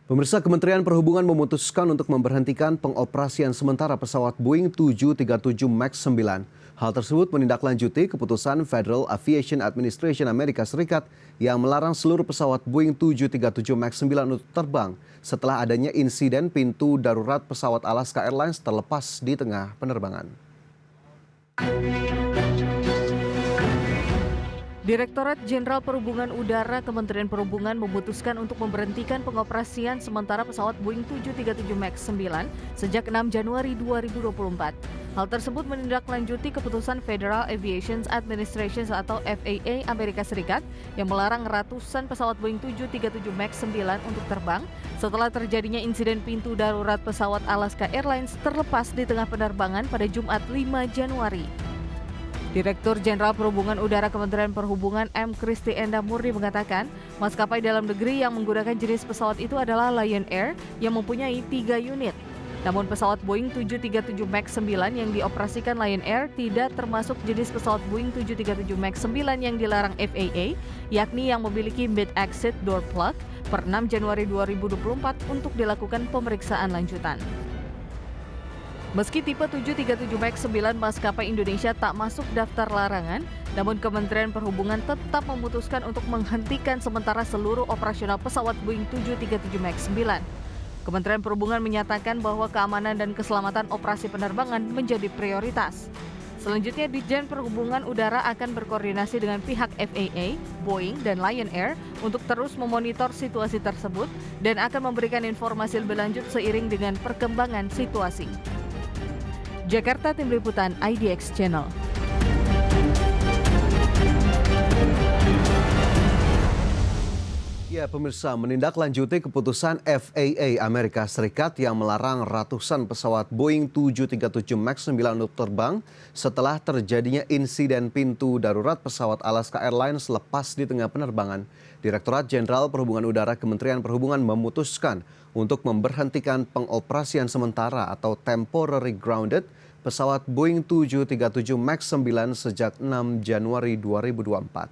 Pemirsa, Kementerian Perhubungan memutuskan untuk memberhentikan pengoperasian sementara pesawat Boeing 737 MAX 9. Hal tersebut menindaklanjuti keputusan Federal Aviation Administration Amerika Serikat yang melarang seluruh pesawat Boeing 737 MAX 9 untuk terbang setelah adanya insiden pintu darurat pesawat Alaska Airlines terlepas di tengah penerbangan. Direktorat Jenderal Perhubungan Udara Kementerian Perhubungan memutuskan untuk memberhentikan pengoperasian sementara pesawat Boeing 737 MAX 9 sejak 6 Januari 2024. Hal tersebut menindaklanjuti keputusan Federal Aviation Administration atau FAA Amerika Serikat yang melarang ratusan pesawat Boeing 737 MAX 9 untuk terbang setelah terjadinya insiden pintu darurat pesawat Alaska Airlines terlepas di tengah penerbangan pada Jumat 5 Januari. Direktur Jenderal Perhubungan Udara Kementerian Perhubungan M. Kristi Enda Murni mengatakan, maskapai dalam negeri yang menggunakan jenis pesawat itu adalah Lion Air yang mempunyai 3 unit. Namun pesawat Boeing 737 MAX 9 yang dioperasikan Lion Air tidak termasuk jenis pesawat Boeing 737 MAX 9 yang dilarang FAA, yakni yang memiliki mid-exit door plug per 6 Januari 2024 untuk dilakukan pemeriksaan lanjutan. Meski tipe 737 MAX 9 maskapai Indonesia tak masuk daftar larangan, namun Kementerian Perhubungan tetap memutuskan untuk menghentikan sementara seluruh operasional pesawat Boeing 737 MAX 9. Kementerian Perhubungan menyatakan bahwa keamanan dan keselamatan operasi penerbangan menjadi prioritas. Selanjutnya, Ditjen Perhubungan Udara akan berkoordinasi dengan pihak FAA, Boeing, dan Lion Air untuk terus memonitor situasi tersebut dan akan memberikan informasi lebih lanjut seiring dengan perkembangan situasi. Jakarta, Tim Liputan IDX Channel. Ya, pemirsa, menindaklanjuti keputusan FAA Amerika Serikat yang melarang ratusan pesawat Boeing 737 MAX 9 untuk terbang setelah terjadinya insiden pintu darurat pesawat Alaska Airlines lepas di tengah penerbangan. Direktorat Jenderal Perhubungan Udara Kementerian Perhubungan memutuskan untuk memberhentikan pengoperasian sementara atau temporary grounded pesawat Boeing 737 MAX 9 sejak 6 Januari 2024.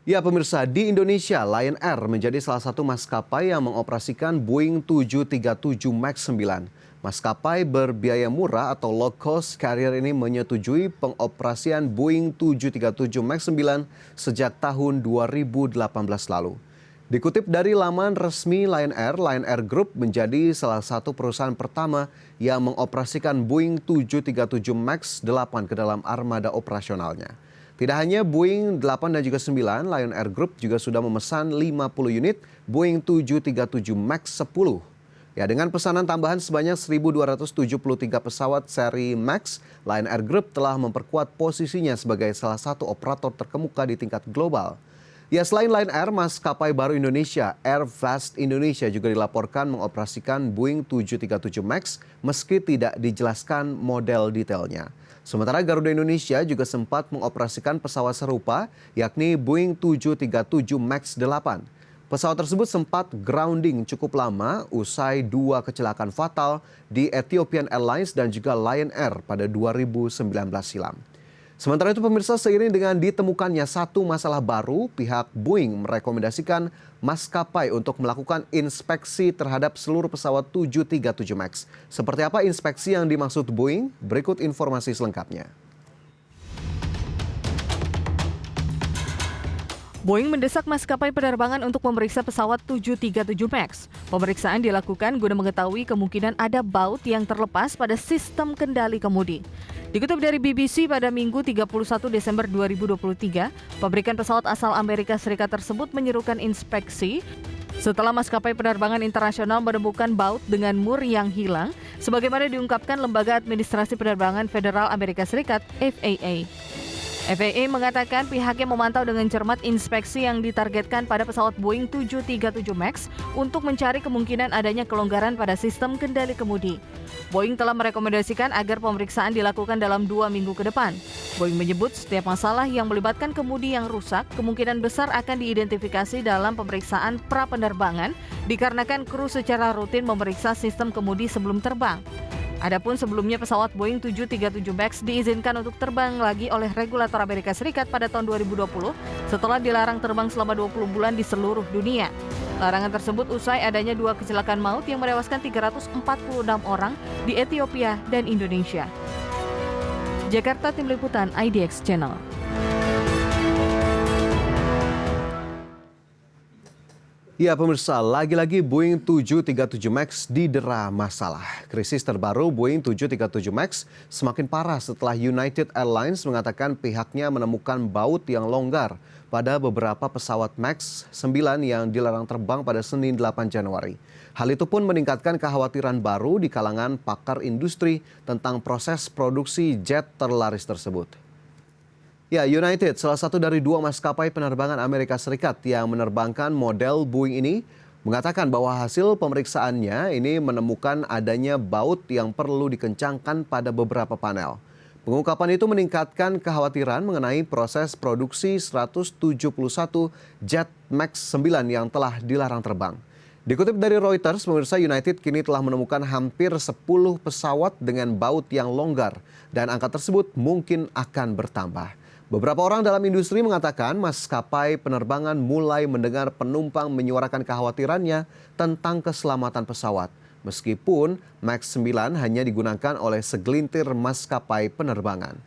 Ya pemirsa, di Indonesia Lion Air menjadi salah satu maskapai yang mengoperasikan Boeing 737 MAX 9. Maskapai berbiaya murah atau low cost carrier ini menyetujui pengoperasian Boeing 737 MAX 9 sejak tahun 2018 lalu. Dikutip dari laman resmi Lion Air Group menjadi salah satu perusahaan pertama yang mengoperasikan Boeing 737 MAX 8 ke dalam armada operasionalnya. Tidak hanya Boeing 8 dan juga 9, Lion Air Group juga sudah memesan 50 unit Boeing 737 MAX 10. Ya, dengan pesanan tambahan sebanyak 1.273 pesawat seri MAX, Lion Air Group telah memperkuat posisinya sebagai salah satu operator terkemuka di tingkat global. Ya, selain Lion Air, maskapai baru Indonesia, Air Fast Indonesia juga dilaporkan mengoperasikan Boeing 737 MAX meski tidak dijelaskan model detailnya. Sementara Garuda Indonesia juga sempat mengoperasikan pesawat serupa, yakni Boeing 737 MAX 8. Pesawat tersebut sempat grounding cukup lama usai 2 kecelakaan fatal di Ethiopian Airlines dan juga Lion Air pada 2019 silam. Sementara itu pemirsa, seiring dengan ditemukannya satu masalah baru, pihak Boeing merekomendasikan maskapai untuk melakukan inspeksi terhadap seluruh pesawat 737 MAX. Seperti apa inspeksi yang dimaksud Boeing? Berikut informasi selengkapnya. Boeing mendesak maskapai penerbangan untuk memeriksa pesawat 737 MAX. Pemeriksaan dilakukan guna mengetahui kemungkinan ada baut yang terlepas pada sistem kendali kemudi. Dikutip dari BBC pada Minggu 31 Desember 2023, pabrikan pesawat asal Amerika Serikat tersebut menyerukan inspeksi setelah maskapai penerbangan internasional menemukan baut dengan mur yang hilang, sebagaimana diungkapkan Lembaga Administrasi Penerbangan Federal Amerika Serikat (FAA). FAA mengatakan pihaknya memantau dengan cermat inspeksi yang ditargetkan pada pesawat Boeing 737 MAX untuk mencari kemungkinan adanya kelonggaran pada sistem kendali kemudi. Boeing telah merekomendasikan agar pemeriksaan dilakukan dalam 2 minggu ke depan. Boeing menyebut setiap masalah yang melibatkan kemudi yang rusak kemungkinan besar akan diidentifikasi dalam pemeriksaan pra-penerbangan dikarenakan kru secara rutin memeriksa sistem kemudi sebelum terbang. Adapun sebelumnya pesawat Boeing 737 MAX diizinkan untuk terbang lagi oleh regulator Amerika Serikat pada tahun 2020 setelah dilarang terbang selama 20 bulan di seluruh dunia. Larangan tersebut usai adanya 2 kecelakaan maut yang menewaskan 346 orang di Ethiopia dan Indonesia. Jakarta, Tim Liputan IDX Channel. Ya pemirsa, lagi-lagi Boeing 737 MAX didera masalah. Krisis terbaru Boeing 737 MAX semakin parah setelah United Airlines mengatakan pihaknya menemukan baut yang longgar pada beberapa pesawat MAX 9 yang dilarang terbang pada Senin 8 Januari. Hal itu pun meningkatkan kekhawatiran baru di kalangan pakar industri tentang proses produksi jet terlaris tersebut. Ya, United, salah satu dari 2 maskapai penerbangan Amerika Serikat yang menerbangkan model Boeing ini, mengatakan bahwa hasil pemeriksaannya ini menemukan adanya baut yang perlu dikencangkan pada beberapa panel. Pengungkapan itu meningkatkan kekhawatiran mengenai proses produksi 171 jet MAX 9 yang telah dilarang terbang. Dikutip dari Reuters, pemirsa, United kini telah menemukan hampir 10 pesawat dengan baut yang longgar dan angka tersebut mungkin akan bertambah. Beberapa orang dalam industri mengatakan maskapai penerbangan mulai mendengar penumpang menyuarakan kekhawatirannya tentang keselamatan pesawat. Meskipun MAX 9 hanya digunakan oleh segelintir maskapai penerbangan.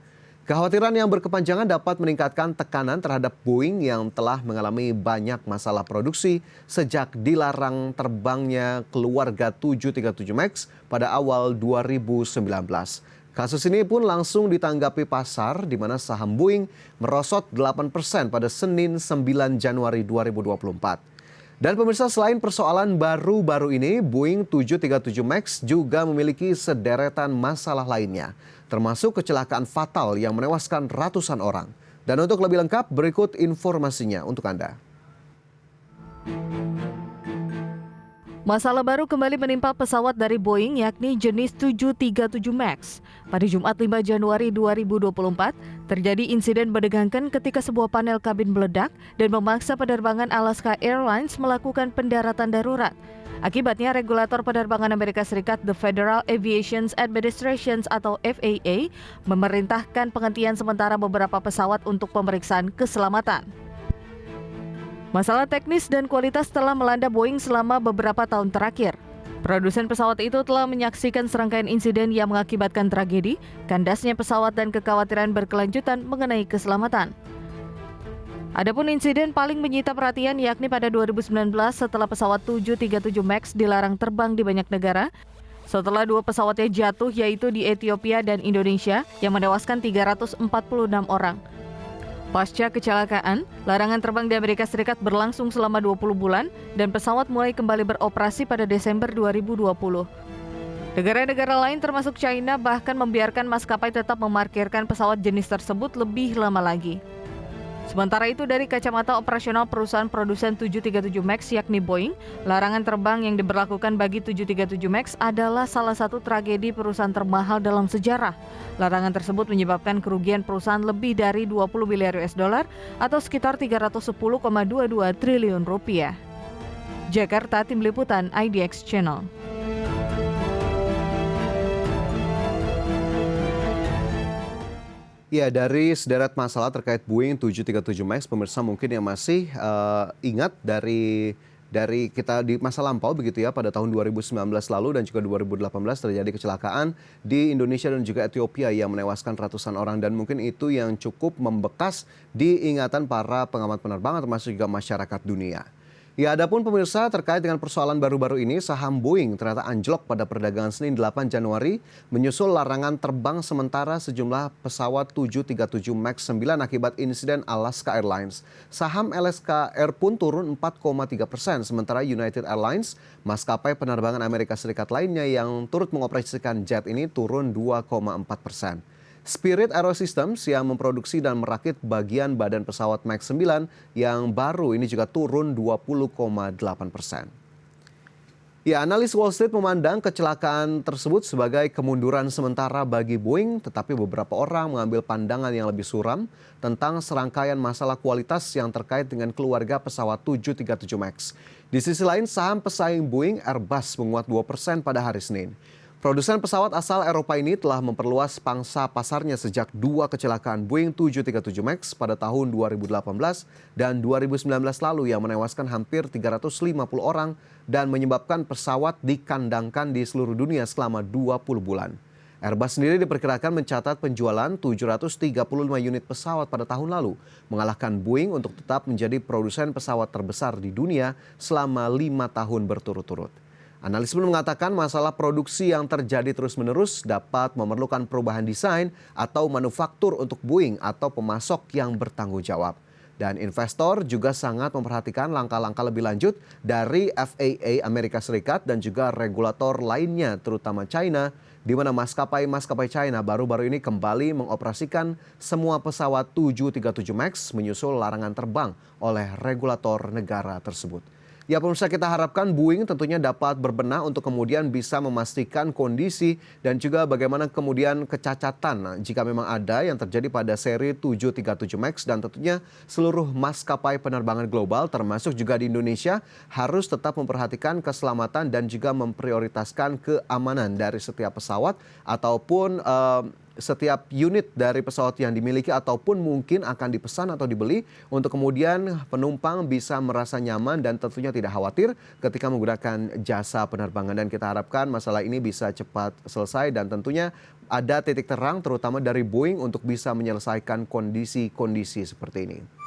Kekhawatiran yang berkepanjangan dapat meningkatkan tekanan terhadap Boeing yang telah mengalami banyak masalah produksi sejak dilarang terbangnya keluarga 737 MAX pada awal 2019. Kasus ini pun langsung ditanggapi pasar di mana saham Boeing merosot 8% pada Senin 9 Januari 2024. Dan pemirsa, selain persoalan baru-baru ini, Boeing 737 MAX juga memiliki sederetan masalah lainnya, termasuk kecelakaan fatal yang menewaskan ratusan orang. Dan untuk lebih lengkap, berikut informasinya untuk Anda. Masalah baru kembali menimpa pesawat dari Boeing yakni jenis 737 MAX. Pada Jumat 5 Januari 2024, terjadi insiden menegangkan ketika sebuah panel kabin meledak dan memaksa penerbangan Alaska Airlines melakukan pendaratan darurat. Akibatnya, regulator penerbangan Amerika Serikat, The Federal Aviation Administration atau FAA, memerintahkan penghentian sementara beberapa pesawat untuk pemeriksaan keselamatan. Masalah teknis dan kualitas telah melanda Boeing selama beberapa tahun terakhir. Produsen pesawat itu telah menyaksikan serangkaian insiden yang mengakibatkan tragedi, kandasnya pesawat dan kekhawatiran berkelanjutan mengenai keselamatan. Adapun insiden paling menyita perhatian yakni pada 2019 setelah pesawat 737 MAX dilarang terbang di banyak negara, setelah 2 pesawatnya jatuh yaitu di Ethiopia dan Indonesia yang menewaskan 346 orang. Pasca kecelakaan, larangan terbang di Amerika Serikat berlangsung selama 20 bulan dan pesawat mulai kembali beroperasi pada Desember 2020. Negara-negara lain termasuk China bahkan membiarkan maskapai tetap memarkirkan pesawat jenis tersebut lebih lama lagi. Sementara itu, dari kacamata operasional perusahaan produsen 737 MAX yakni Boeing, larangan terbang yang diberlakukan bagi 737 MAX adalah salah satu tragedi perusahaan termahal dalam sejarah. Larangan tersebut menyebabkan kerugian perusahaan lebih dari 20 miliar US dollar atau sekitar 310,22 triliun rupiah. Jakarta, Tim Liputan IDX Channel. Ya, dari sederet masalah terkait Boeing 737 MAX, pemirsa mungkin yang masih ingat dari kita di masa lampau begitu ya, pada tahun 2019 lalu dan juga 2018 terjadi kecelakaan di Indonesia dan juga Ethiopia yang menewaskan ratusan orang, dan mungkin itu yang cukup membekas di ingatan para pengamat penerbangan termasuk juga masyarakat dunia. Ya, adapun pemirsa terkait dengan persoalan baru-baru ini, saham Boeing ternyata anjlok pada perdagangan Senin 8 Januari menyusul larangan terbang sementara sejumlah pesawat 737 MAX 9 akibat insiden Alaska Airlines. Saham LSK Air pun turun 4,3%, sementara United Airlines, maskapai penerbangan Amerika Serikat lainnya yang turut mengoperasikan jet ini, turun 2,4%. Spirit Aerosystems yang memproduksi dan merakit bagian badan pesawat MAX 9 yang baru ini juga turun 20,8%. Ya, analis Wall Street memandang kecelakaan tersebut sebagai kemunduran sementara bagi Boeing, tetapi beberapa orang mengambil pandangan yang lebih suram tentang serangkaian masalah kualitas yang terkait dengan keluarga pesawat 737 MAX. Di sisi lain, saham pesaing Boeing, Airbus, menguat 2% pada hari Senin. Produsen pesawat asal Eropa ini telah memperluas pangsa pasarnya sejak dua kecelakaan Boeing 737 MAX pada tahun 2018 dan 2019 lalu yang menewaskan hampir 350 orang dan menyebabkan pesawat dikandangkan di seluruh dunia selama 20 bulan. Airbus sendiri diperkirakan mencatat penjualan 735 unit pesawat pada tahun lalu, mengalahkan Boeing untuk tetap menjadi produsen pesawat terbesar di dunia selama 5 tahun berturut-turut. Analis pun mengatakan masalah produksi yang terjadi terus-menerus dapat memerlukan perubahan desain atau manufaktur untuk Boeing atau pemasok yang bertanggung jawab. Dan investor juga sangat memperhatikan langkah-langkah lebih lanjut dari FAA Amerika Serikat dan juga regulator lainnya terutama China, di mana maskapai China baru-baru ini kembali mengoperasikan semua pesawat 737 MAX menyusul larangan terbang oleh regulator negara tersebut. Ya pemirsa, kita harapkan Boeing tentunya dapat berbenah untuk kemudian bisa memastikan kondisi dan juga bagaimana kemudian kecacatan jika memang ada yang terjadi pada seri 737 MAX dan tentunya seluruh maskapai penerbangan global termasuk juga di Indonesia harus tetap memperhatikan keselamatan dan juga memprioritaskan keamanan dari setiap pesawat ataupun setiap unit dari pesawat yang dimiliki ataupun mungkin akan dipesan atau dibeli untuk kemudian penumpang bisa merasa nyaman dan tentunya tidak khawatir ketika menggunakan jasa penerbangan. Dan kita harapkan masalah ini bisa cepat selesai dan tentunya ada titik terang terutama dari Boeing untuk bisa menyelesaikan kondisi-kondisi seperti ini.